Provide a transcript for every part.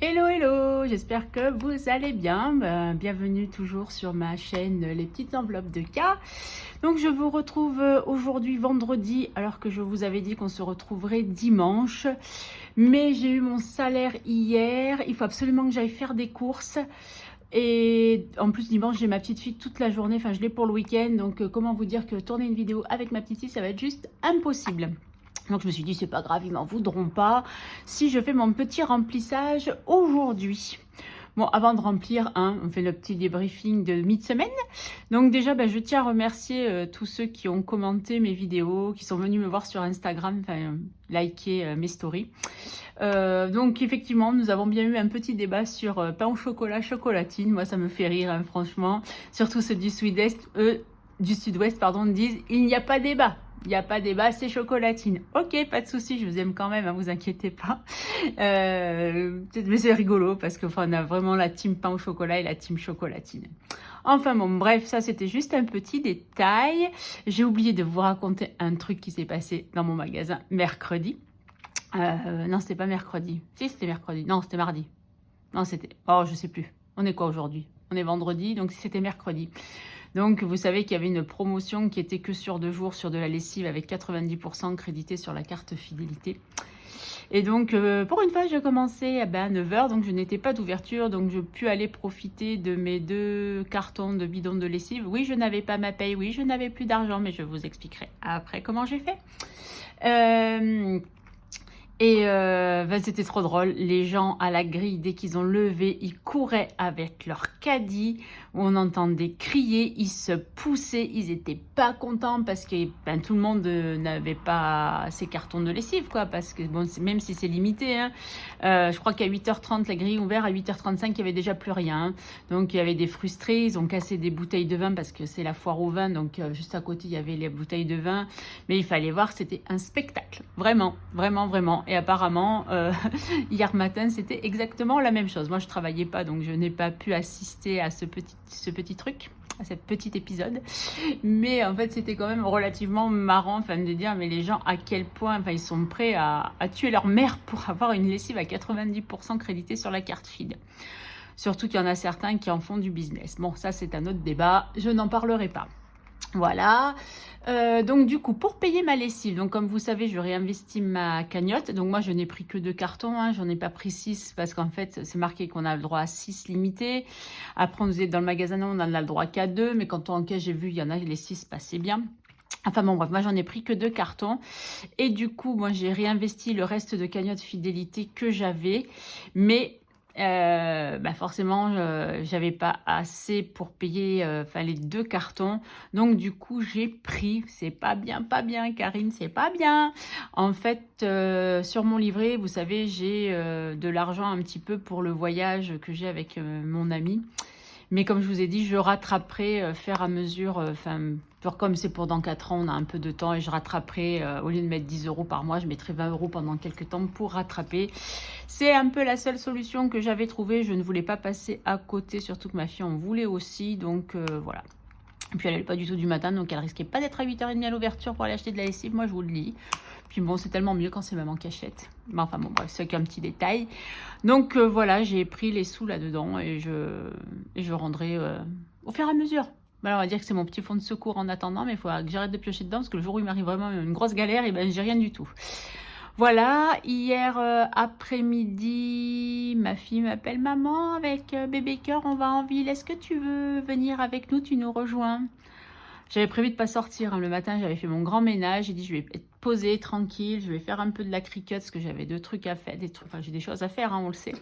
Hello, hello, j'espère que vous allez bien. Bienvenue toujours sur ma chaîne Les Petites Enveloppes de K. Donc je vous retrouve aujourd'hui vendredi, alors que je vous avais dit qu'on se retrouverait dimanche. Mais j'ai eu mon salaire hier, il faut absolument que j'aille faire des courses. Et en plus dimanche j'ai ma petite fille toute la journée, enfin je l'ai pour le week-end. Donc comment vous dire que tourner une vidéo avec ma petite fille, ça va être juste impossible. Donc je me suis dit, c'est pas grave, ils m'en voudront pas si je fais mon petit remplissage aujourd'hui. Bon, avant de remplir, on fait le petit débriefing de mi-semaine. Donc déjà, je tiens à remercier tous ceux qui ont commenté mes vidéos, qui sont venus me voir sur Instagram, liker mes stories. Donc effectivement, nous avons bien eu un petit débat sur pain au chocolat, chocolatine. Moi, ça me fait rire, franchement. Surtout ceux du sud-est, disent, il n'y a pas débat. Il n'y a pas débat, c'est chocolatine. Ok, pas de souci, je vous aime quand même, vous inquiétez pas. Mais c'est rigolo parce que on a vraiment la team pain au chocolat et la team chocolatine. Enfin bon, bref, ça c'était juste un petit détail. J'ai oublié de vous raconter un truc qui s'est passé dans mon magasin mercredi. Non, c'était pas mercredi. Si, c'était mercredi. Non, c'était mardi. Non, c'était... Oh, je sais plus. On est quoi aujourd'hui? On est vendredi, donc c'était mercredi. Donc, vous savez qu'il y avait une promotion qui était que sur 2 jours sur de la lessive avec 90% crédité sur la carte fidélité. Et donc, pour une fois, je commençais à 9h, donc je n'étais pas d'ouverture, donc je pu aller profiter de mes 2 cartons de bidons de lessive. Oui, je n'avais pas ma paye, oui, je n'avais plus d'argent, mais je vous expliquerai après comment j'ai fait. C'était trop drôle. Les gens à la grille, dès qu'ils ont levé, ils couraient avec leur caddie. On entendait crier, ils se poussaient, ils étaient pas contents parce que tout le monde n'avait pas ces cartons de lessive, quoi. Parce que bon, même si c'est limité, je crois qu'à 8h30, la grille ouverte, à 8h35, il y avait déjà plus rien. Donc il y avait des frustrés, ils ont cassé des bouteilles de vin parce que c'est la foire au vin. Donc juste à côté, il y avait les bouteilles de vin. Mais il fallait voir, c'était un spectacle. Vraiment, vraiment, vraiment. Et apparemment, hier matin, c'était exactement la même chose. Moi, je travaillais pas, donc je n'ai pas pu assister à ce petit truc, à cet petit épisode. Mais en fait, c'était quand même relativement marrant, de dire, mais les gens, à quel point, ils sont prêts à tuer leur mère pour avoir une lessive à 90% créditée sur la carte FID. Surtout qu'il y en a certains qui en font du business. Bon, ça, c'est un autre débat. Je n'en parlerai pas. Voilà, donc du coup, pour payer ma lessive, donc comme vous savez, je réinvestis ma cagnotte. Donc moi, je n'ai pris que 2 cartons, j'en ai pas pris 6 parce qu'en fait, c'est marqué qu'on a le droit à 6 limités. Après, vous êtes dans le magasin, on en a le droit qu'à 2, mais quand on encaisse, j'ai vu, il y en a, les 6 passaient bien. Enfin bon, bref, moi j'en ai pris que 2 cartons. Et du coup, moi j'ai réinvesti le reste de cagnotte fidélité que j'avais, mais forcément j'avais pas assez pour payer les 2 cartons, donc du coup j'ai pris, c'est pas bien Karine, c'est pas bien en fait. Sur mon livret, vous savez, j'ai de l'argent un petit peu pour le voyage que j'ai avec mon ami. Mais comme je vous ai dit, je rattraperai faire à mesure, comme c'est pour dans 4 ans, on a un peu de temps et je rattraperai, au lieu de mettre 10 € par mois, je mettrai 20 € pendant quelques temps pour rattraper. C'est un peu la seule solution que j'avais trouvée. Je ne voulais pas passer à côté, surtout que ma fille en voulait aussi, donc voilà. Et puis elle n'allait pas du tout du matin, donc elle risquait pas d'être à 8h30 à l'ouverture pour aller acheter de la lessive, moi je vous le dis. Puis bon, c'est tellement mieux quand c'est même en cachette. Mais enfin bon, bref, c'est qu'un petit détail. Donc voilà, j'ai pris les sous là-dedans et je rendrai au fur et à mesure. Alors, on va dire que c'est mon petit fonds de secours en attendant, mais il faut que j'arrête de piocher dedans parce que le jour où il m'arrive vraiment une grosse galère, et j'ai rien du tout. Voilà, hier après-midi, ma fille m'appelle maman avec bébé cœur, on va en ville. Est-ce que tu veux venir avec nous, tu nous rejoins? J'avais prévu de pas sortir, le matin, j'avais fait mon grand ménage, j'ai dit je vais être posée, tranquille, je vais faire un peu de la cricut parce que j'avais 2 trucs à faire, j'ai des choses à faire, on le sait.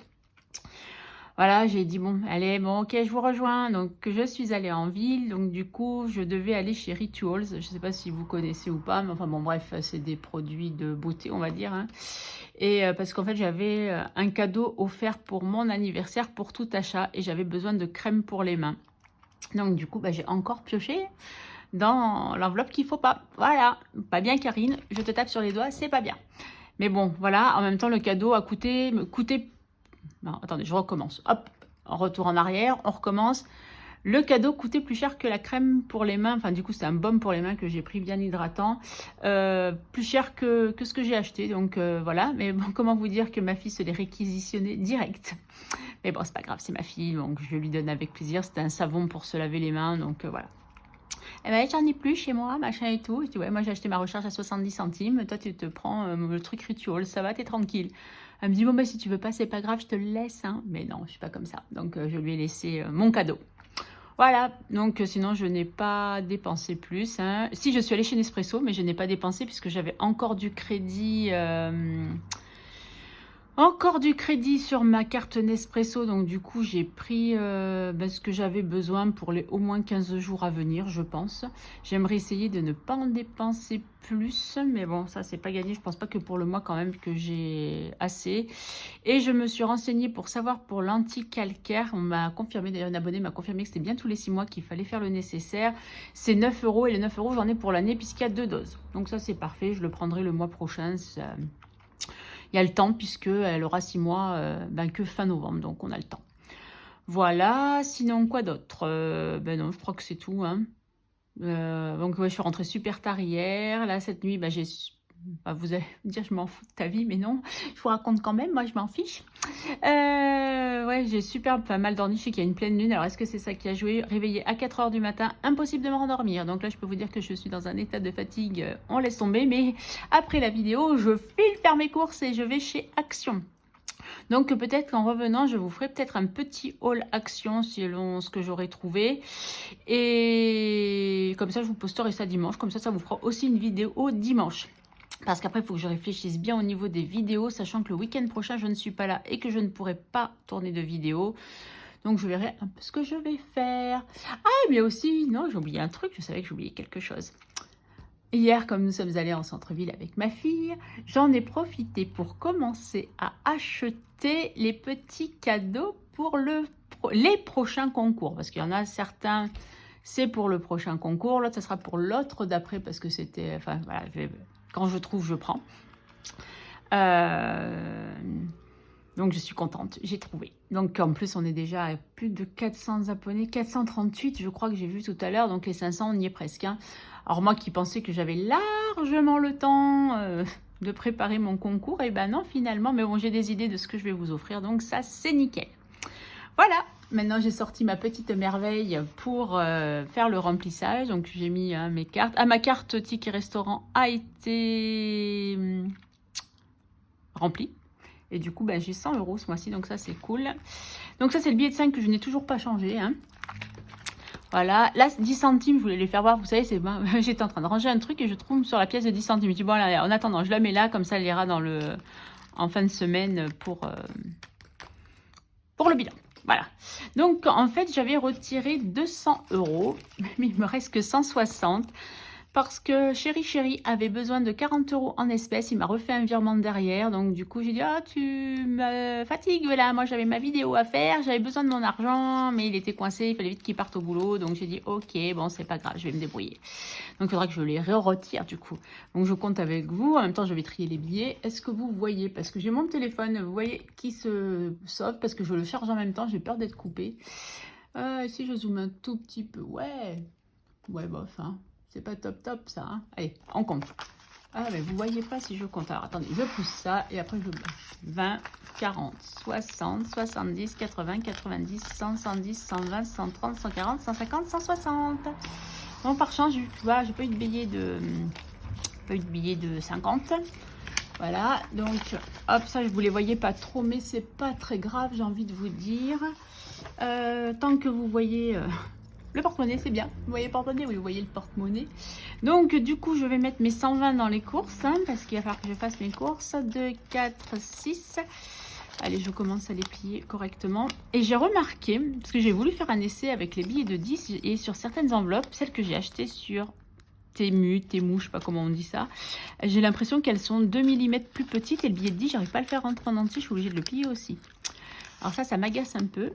Voilà, j'ai dit bon, allez, bon, ok, je vous rejoins. Donc, je suis allée en ville. Donc, du coup, je devais aller chez Rituals. Je ne sais pas si vous connaissez ou pas, mais enfin, bon, bref, c'est des produits de beauté, on va dire. Et parce qu'en fait, j'avais un cadeau offert pour mon anniversaire pour tout achat et j'avais besoin de crème pour les mains. Donc, du coup, j'ai encore pioché dans l'enveloppe qu'il faut pas. Voilà, pas bien, Karine. Je te tape sur les doigts, c'est pas bien. Mais bon, voilà, en même temps, le cadeau a coûté... Non, attendez, je recommence. Hop, retour en arrière, on recommence. Le cadeau coûtait plus cher que la crème pour les mains. Enfin, du coup, c'est un baume pour les mains que j'ai pris, bien hydratant. Plus cher que ce que j'ai acheté. Donc, voilà. Mais bon, comment vous dire que ma fille se l'est réquisitionnée direct. Mais bon, c'est pas grave, c'est ma fille. Donc, je lui donne avec plaisir. C'était un savon pour se laver les mains. Donc, voilà. Eh ben, j'en ai plus chez moi, machin et tout. Je dis, ouais, moi, j'ai acheté ma recharge à 70 centimes. Toi, tu te prends le truc rituel. Ça va, t'es tranquille. Elle me dit, bon, bah, si tu veux pas, c'est pas grave, je te le laisse. Hein. Mais non, je suis pas comme ça. Donc, je lui ai laissé mon cadeau. Voilà, donc sinon je n'ai pas dépensé plus. Hein. Si, je suis allée chez Nespresso, mais je n'ai pas dépensé puisque j'avais encore du crédit. Encore du crédit sur ma carte Nespresso, donc du coup j'ai pris ce que j'avais besoin pour les au moins 15 jours à venir, je pense. J'aimerais essayer de ne pas en dépenser plus, mais bon, ça c'est pas gagné, je pense pas que pour le mois quand même que j'ai assez. Et je me suis renseignée pour savoir pour l'anti-calcaire, on m'a confirmé, d'ailleurs une abonnée m'a confirmé que c'était bien tous les 6 mois qu'il fallait faire le nécessaire. C'est 9 € et les 9 € j'en ai pour l'année puisqu'il y a 2 doses. Donc ça c'est parfait, je le prendrai le mois prochain. Il y a le temps puisqu'elle aura 6 mois que fin novembre, donc on a le temps. Voilà, sinon quoi d'autre ben non, je crois que c'est tout. Hein. Donc ouais, je suis rentrée super tard hier. Là, cette nuit, j'ai... vous allez me dire, je m'en fous de ta vie, mais non, je vous raconte quand même, moi je m'en fiche. Ouais, j'ai super mal dormi, je sais qu'il y a une pleine lune, alors est-ce que c'est ça qui a joué? Réveillée à 4 h du matin, impossible de me rendormir. Donc là, je peux vous dire que je suis dans un état de fatigue, on laisse tomber, mais après la vidéo, je file faire mes courses et je vais chez Action. Donc peut-être qu'en revenant, je vous ferai peut-être un petit haul Action selon ce que j'aurai trouvé. Et comme ça, je vous posterai ça dimanche, comme ça vous fera aussi une vidéo dimanche. Parce qu'après, il faut que je réfléchisse bien au niveau des vidéos, sachant que le week-end prochain, je ne suis pas là et que je ne pourrai pas tourner de vidéo. Donc, je verrai un peu ce que je vais faire. Ah, mais aussi, non, j'ai oublié un truc. Je savais que j'oubliais quelque chose. Hier, comme nous sommes allés en centre-ville avec ma fille, j'en ai profité pour commencer à acheter les petits cadeaux pour les prochains concours. Parce qu'il y en a certains, c'est pour le prochain concours. L'autre, ça sera pour l'autre d'après parce que c'était... Enfin, voilà, quand je trouve, je prends. Donc, je suis contente. J'ai trouvé. Donc, en plus, on est déjà à plus de 400 abonnés. 438, je crois que j'ai vu tout à l'heure. Donc, les 500, on y est presque. Hein. Alors, moi qui pensais que j'avais largement le temps de préparer mon concours, et ben non, finalement. Mais bon, j'ai des idées de ce que je vais vous offrir. Donc, ça, c'est nickel. Voilà. Maintenant, j'ai sorti ma petite merveille pour faire le remplissage. Donc, j'ai mis mes cartes. Ah, ma carte ticket restaurant a été remplie. Et du coup, j'ai 100 € ce mois-ci. Donc, ça, c'est cool. Donc, ça, c'est le billet de 5 que je n'ai toujours pas changé. Hein. Voilà. Là, 10 centimes, je voulais les faire voir. Vous savez, c'est j'étais en train de ranger un truc et je trouve sur la pièce de 10 centimes. Je dis, bon, là, en attendant, je la mets là. Comme ça, elle ira en fin de semaine pour le bilan. Voilà. Donc, en fait, j'avais retiré 200 €, mais il me reste que 160 parce que Chéri avait besoin de 40 € en espèces. Il m'a refait un virement derrière. Donc, du coup, j'ai dit, ah, tu me fatigues là. Moi, j'avais ma vidéo à faire. J'avais besoin de mon argent, mais il était coincé. Il fallait vite qu'il parte au boulot. Donc, j'ai dit, ok, bon, c'est pas grave, je vais me débrouiller. Donc, il faudra que je les retire du coup. Donc, je compte avec vous. En même temps, je vais trier les billets. Est-ce que vous voyez? Parce que j'ai mon téléphone, vous voyez, qui se sauve parce que je le charge en même temps. J'ai peur d'être coupée. Si je zoome un tout petit peu, ouais, bof, hein. C'est pas top ça. Hein. Allez, on compte. Ah, mais vous voyez pas si je compte. Alors, attendez, je pousse ça et après je... 20, 40, 60, 70, 80, 90, 100, 110, 120, 130, 140, 150, 160. Bon, par chance, tu vois, j'ai pas eu de billet de 50. Voilà, donc, hop, ça, je vous les voyais pas trop, mais c'est pas très grave, j'ai envie de vous dire. Tant que vous voyez... le porte-monnaie, c'est bien. Vous voyez le porte-monnaie? Oui, vous voyez le porte-monnaie. Donc, du coup, je vais mettre mes 120 dans les courses, hein, parce qu'il va falloir que je fasse mes courses. 2, 4, 6. Allez, je commence à les plier correctement. Et j'ai remarqué, parce que j'ai voulu faire un essai avec les billets de 10 et sur certaines enveloppes, celles que j'ai achetées sur Temu, je sais pas comment on dit ça, j'ai l'impression qu'elles sont 2 mm plus petites et le billet de 10, j'arrive pas à le faire rentrer en entier, je suis obligée de le plier aussi. Alors ça m'agace un peu.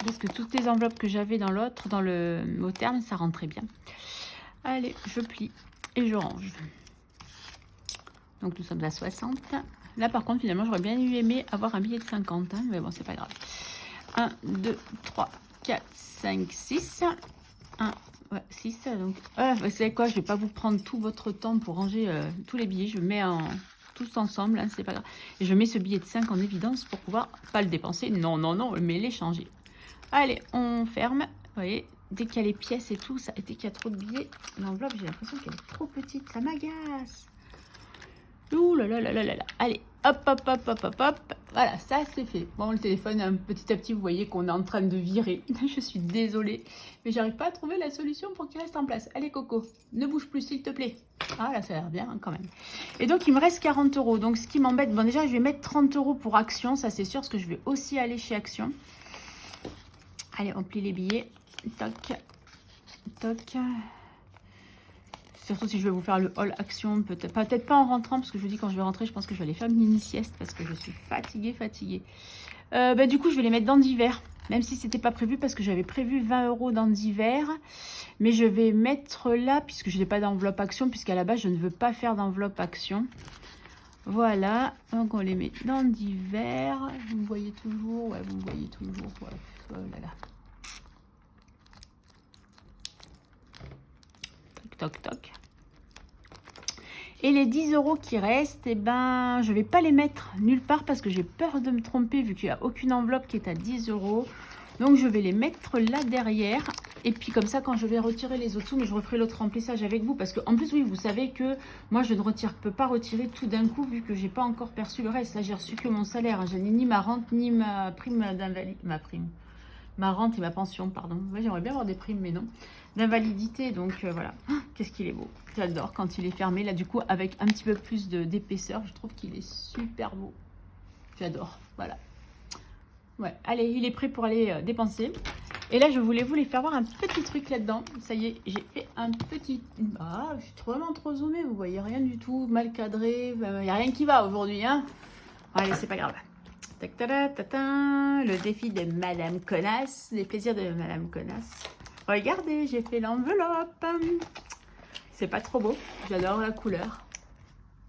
Parce que toutes les enveloppes que j'avais dans l'autre, dans le mot terme, ça rentrait bien. Allez, je plie et je range. Donc nous sommes à 60. Là par contre, finalement, j'aurais bien aimé avoir un billet de 50. Hein, mais bon, c'est pas grave. 1, 2, 3, 4, 5, 6. 1, ouais, 6. Donc, vous savez quoi, je vais pas vous prendre tout votre temps pour ranger tous les billets. Je mets tous ensemble, hein, c'est pas grave. Et je mets ce billet de 5 en évidence pour pouvoir pas le dépenser. Non, non, non, mais l'échanger. Allez, on ferme. Vous voyez, dès qu'il y a les pièces et tout, dès qu'il y a trop de billets, l'enveloppe, j'ai l'impression qu'elle est trop petite. Ça m'agace. Ouh là là là là là là. Allez, hop, hop, hop, hop, hop, hop. Voilà, ça c'est fait. Bon, le téléphone, petit à petit, vous voyez qu'on est en train de virer. Je suis désolée, mais j'arrive pas à trouver la solution pour qu'il reste en place. Allez, Coco, ne bouge plus, s'il te plaît. Ah, là, ça a l'air bien, hein, quand même. Et donc, il me reste 40 euros. Donc, ce qui m'embête, bon, déjà, je vais mettre 30 euros pour Action. Ça, c'est sûr, parce que je vais aussi aller chez Action. Allez, on plie les billets. Toc, toc. Surtout si je vais vous faire le haul Action, peut-être pas en rentrant, parce que je vous dis quand je vais rentrer, je pense que je vais aller faire une mini-sieste, parce que je suis fatiguée. Du coup, je vais les mettre dans d'hiver, même si c'était pas prévu, parce que j'avais prévu 20 euros dans d'hiver. Mais je vais mettre là, puisque je n'ai pas d'enveloppe Action, puisqu'à la base, je ne veux pas faire d'enveloppe Action. Voilà, donc on les met dans d'hiver. Vous me voyez toujours, ouais, vous me voyez toujours. Ouais. Oh là là. Toc, toc. Et les 10 euros qui restent, eh ben, je ne vais pas les mettre nulle part parce que j'ai peur de me tromper vu qu'il n'y a aucune enveloppe qui est à 10 euros. Donc, je vais les mettre là derrière. Et puis, comme ça, quand je vais retirer les autres sous, mais je referai l'autre remplissage avec vous. Parce qu'en plus, oui, vous savez que moi, je ne peux pas retirer tout d'un coup vu que je n'ai pas encore perçu le reste. Là, j'ai reçu que mon salaire. Je n'ai ni ma rente, ni ma prime d'invalidité. Ma rente et ma pension, pardon. Ouais, j'aimerais bien avoir des primes, mais non. D'invalidité, donc voilà. Qu'est-ce qu'il est beau. J'adore quand il est fermé. Là, du coup, avec un petit peu plus d'épaisseur, je trouve qu'il est super beau. J'adore, voilà. Ouais, allez, il est prêt pour aller dépenser. Et là, je voulais vous les faire voir un petit truc là-dedans. Ça y est, j'ai fait un petit... Ah, je suis vraiment trop zoomée, vous voyez rien du tout. Mal cadré, il n'y a rien qui va aujourd'hui, hein. Allez, c'est pas grave. Tac, tada, tatin, le défi de Madame Connasse, les plaisirs de Madame Connasse. Regardez, j'ai fait l'enveloppe. C'est pas trop beau, j'adore la couleur.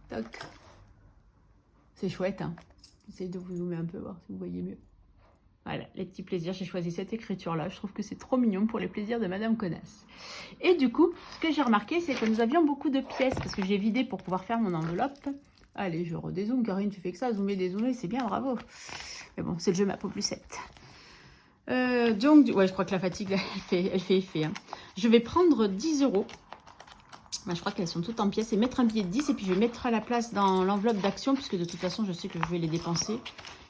Toc. C'est chouette, hein. J'essaie de vous zoomer un peu, voir si vous voyez mieux. Voilà, les petits plaisirs, j'ai choisi cette écriture-là. Je trouve que c'est trop mignon pour les plaisirs de Madame Connasse. Et du coup, ce que j'ai remarqué, c'est que nous avions beaucoup de pièces, parce que j'ai vidé pour pouvoir faire mon enveloppe. Allez, je redézoome. Karine, tu fais que ça, zoomer, dézoomer, c'est bien, bravo. Mais bon, c'est le jeu ma peau plus 7. Donc, ouais, je crois que la fatigue, là, elle fait effet. Hein. Je vais prendre 10 euros. Ben, je crois qu'elles sont toutes en pièces. Et mettre un billet de 10. Et puis, je vais mettre à la place dans l'enveloppe d'Action, puisque de toute façon, je sais que je vais les dépenser.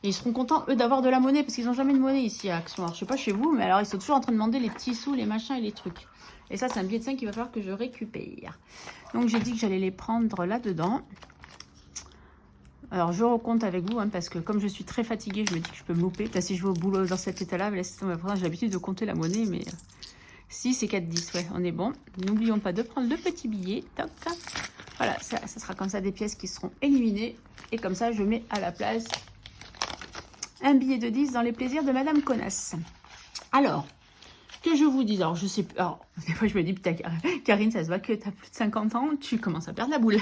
Et ils seront contents, eux, d'avoir de la monnaie, parce qu'ils n'ont jamais de monnaie ici à Action. Alors, je sais pas chez vous, mais alors, ils sont toujours en train de demander les petits sous, les machins et les trucs. Et ça, c'est un billet de 5 qu'il va falloir que je récupère. Donc, j'ai dit que j'allais les prendre là-dedans. Alors, je recompte avec vous, hein, parce que comme je suis très fatiguée, je me dis que je peux me louper. Là, si je vais au boulot dans cet état-là, j'ai l'habitude de compter la monnaie, mais si, c'est 4,10, ouais, on est bon. N'oublions pas de prendre le petit billet. Toc. Voilà, ça sera comme ça des pièces qui seront éliminées. Et comme ça, je mets à la place un billet de 10 dans les plaisirs de Madame Connasse. Alors, que je vous dise, alors je sais plus, alors des fois je me dis, putain, Karine, ça se voit que tu as plus de 50 ans, tu commences à perdre la boule.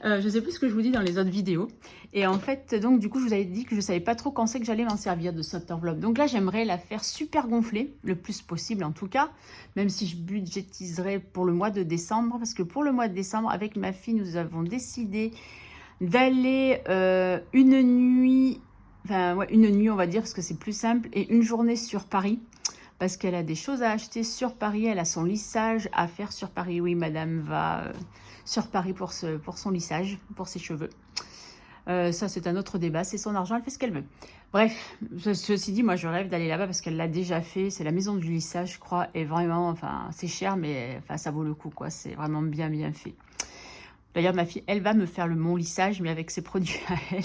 Je sais plus ce que je vous dis dans les autres vidéos. Et en fait, donc du coup, je vous avais dit que je savais pas trop quand c'est que j'allais m'en servir de cette enveloppe. Donc là, j'aimerais la faire super gonflée, le plus possible en tout cas, même si je budgétiserai pour le mois de décembre, parce que pour le mois de décembre, avec ma fille, nous avons décidé d'aller une nuit, on va dire, parce que c'est plus simple, et une journée sur Paris. Parce qu'elle a des choses à acheter sur Paris. Elle a son lissage à faire sur Paris. Oui, madame va sur Paris pour son lissage, pour ses cheveux. Ça, c'est un autre débat. C'est son argent, elle fait ce qu'elle veut. Bref, ceci dit, moi, je rêve d'aller là-bas parce qu'elle l'a déjà fait. C'est la maison du lissage, je crois. Et vraiment, enfin, c'est cher, mais enfin, ça vaut le coup, quoi. C'est vraiment bien, bien fait. D'ailleurs, ma fille, elle va me faire mon lissage, mais avec ses produits à elle.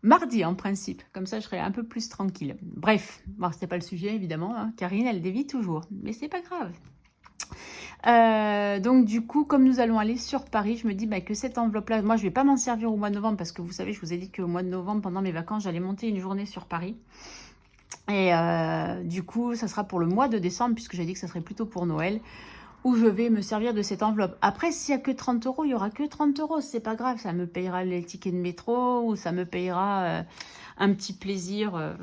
Mardi, en principe. Comme ça, je serai un peu plus tranquille. Bref, bon, c'était pas le sujet, évidemment. Hein. Karine, elle dévie toujours. Mais c'est pas grave. Donc, du coup, comme nous allons aller sur Paris, je me dis que cette enveloppe-là, moi, je vais pas m'en servir au mois de novembre parce que vous savez, je vous ai dit qu'au mois de novembre, pendant mes vacances, j'allais monter une journée sur Paris. Et du coup, ça sera pour le mois de décembre puisque j'ai dit que ça serait plutôt pour Noël. Où je vais me servir de cette enveloppe. Après, s'il n'y a que 30 euros, il n'y aura que 30 euros. C'est pas grave, ça me payera les tickets de métro ou ça me payera un petit plaisir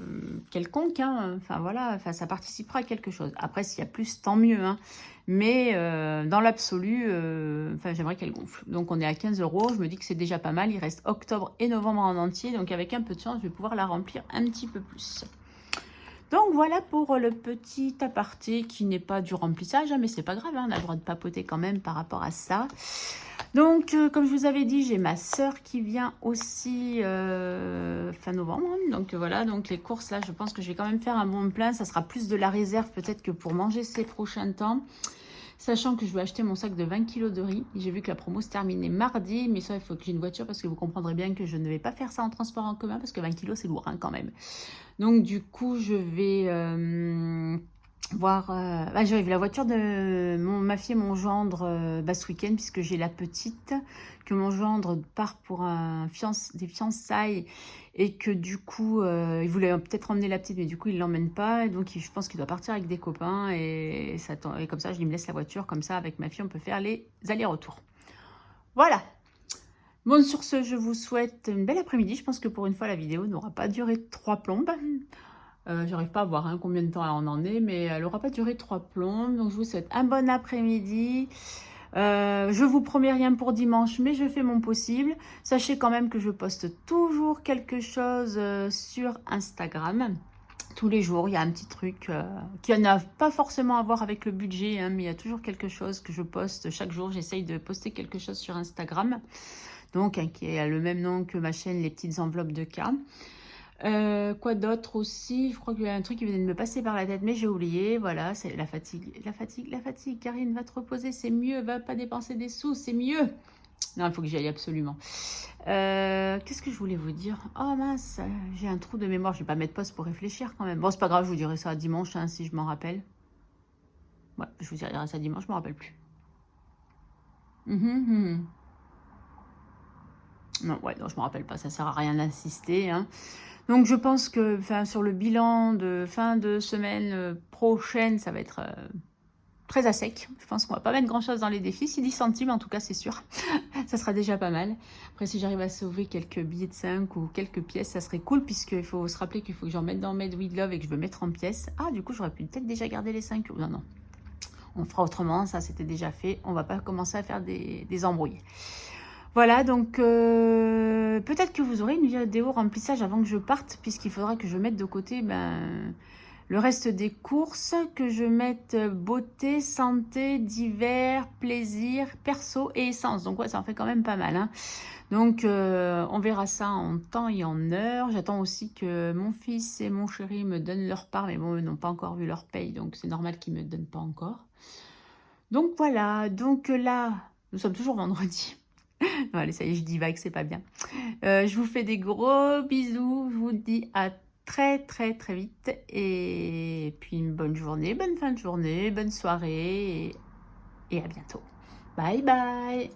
quelconque, hein. Enfin voilà, enfin, ça participera à quelque chose. Après, s'il y a plus, tant mieux, hein. Mais dans l'absolu, enfin, j'aimerais qu'elle gonfle. Donc on est à 15 €, je me dis que c'est déjà pas mal. Il reste octobre et novembre en entier, donc avec un peu de chance, je vais pouvoir la remplir un petit peu plus. Donc voilà pour le petit aparté qui n'est pas du remplissage, hein, mais c'est pas grave, hein, on a le droit de papoter quand même par rapport à ça. Donc comme je vous avais dit, j'ai ma sœur qui vient aussi fin novembre. Hein. Donc voilà, donc les courses là, je pense que je vais quand même faire un bon plein. Ça sera plus de la réserve peut-être que pour manger ces prochains temps. Sachant que je vais acheter mon sac de 20 kg de riz. J'ai vu que la promo se terminait mardi, mais ça, il faut que j'ai une voiture parce que vous comprendrez bien que je ne vais pas faire ça en transport en commun parce que 20 kg, c'est lourd hein, quand même. Donc, du coup, je vais voir... j'ai vu la voiture de ma fille et mon gendre ce week-end puisque j'ai la petite, que mon gendre part pour des fiançailles et que du coup, il voulait peut-être emmener la petite, mais du coup, il ne l'emmène pas. Et donc, je pense qu'il doit partir avec des copains et comme ça, je lui me laisse la voiture. Comme ça, avec ma fille, on peut faire les allers-retours. Voilà. Bon, sur ce, je vous souhaite une belle après-midi. Je pense que pour une fois, la vidéo n'aura pas duré 3 plombes. J'arrive pas à voir hein, combien de temps on en est, mais elle n'aura pas duré 3 plombes. Donc, je vous souhaite un bon après-midi. Je vous promets rien pour dimanche, mais je fais mon possible. Sachez quand même que je poste toujours quelque chose sur Instagram. Tous les jours, il y a un petit truc qui n'a pas forcément à voir avec le budget, hein, mais il y a toujours quelque chose que je poste. Chaque jour, j'essaye de poster quelque chose sur Instagram. Donc, hein, qui a le même nom que ma chaîne, Les Petites Enveloppes de cas. Quoi d'autre aussi? Je crois qu'il y a un truc qui venait de me passer par la tête, mais j'ai oublié. Voilà, c'est la fatigue. La fatigue, la fatigue. Karine, va te reposer, c'est mieux. Va pas dépenser des sous, c'est mieux. Non, il faut que j'y aille absolument. Qu'est-ce que je voulais vous dire? Oh mince, j'ai un trou de mémoire. Je vais pas mettre pause pour réfléchir quand même. Bon, c'est pas grave, je vous dirai ça dimanche hein, si je m'en rappelle. Ouais, je vous dirai ça dimanche, je m'en rappelle plus. Non, ouais, non, je me rappelle pas. Ça sert à rien d'insister. Hein. Donc, je pense que sur le bilan de fin de semaine prochaine, ça va être très à sec. Je pense qu'on va pas mettre grand-chose dans les défis. Si 10 centimes, en tout cas, c'est sûr. Ça sera déjà pas mal. Après, si j'arrive à sauver quelques billets de 5 ou quelques pièces, ça serait cool, puisqu'il faut se rappeler qu'il faut que j'en mette dans Made with Love et que je veux mettre en pièces. Ah, du coup, j'aurais pu peut-être déjà garder les 5 euros. Non, non. On fera autrement. Ça, c'était déjà fait. On va pas commencer à faire des embrouilles. Voilà, donc peut-être que vous aurez une vidéo remplissage avant que je parte, puisqu'il faudra que je mette de côté le reste des courses, que je mette beauté, santé, divers, plaisir, perso et essence. Donc ouais, ça en fait quand même pas mal. Hein. Donc on verra ça en temps et en heure. J'attends aussi que mon fils et mon chéri me donnent leur part, mais bon, eux n'ont pas encore vu leur paye, donc c'est normal qu'ils ne me donnent pas encore. Donc voilà, donc là, nous sommes toujours vendredi. Non, allez, ça y est, je divague, c'est pas bien. Je vous fais des gros bisous. Je vous dis à très très très vite. Et puis une bonne journée, bonne fin de journée, bonne soirée. Et à bientôt. Bye bye.